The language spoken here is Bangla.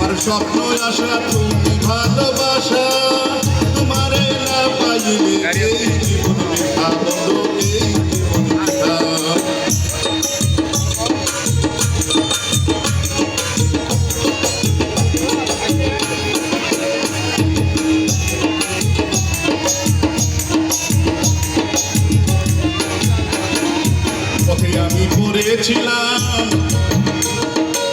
আমার স্বপ্ন আশা তুমি ভালোবাসা তোমারে না পাইলে এই জীবন বৃথা বন্ধু এই জীবন বৃথা পথে আমি পড়েছিলাম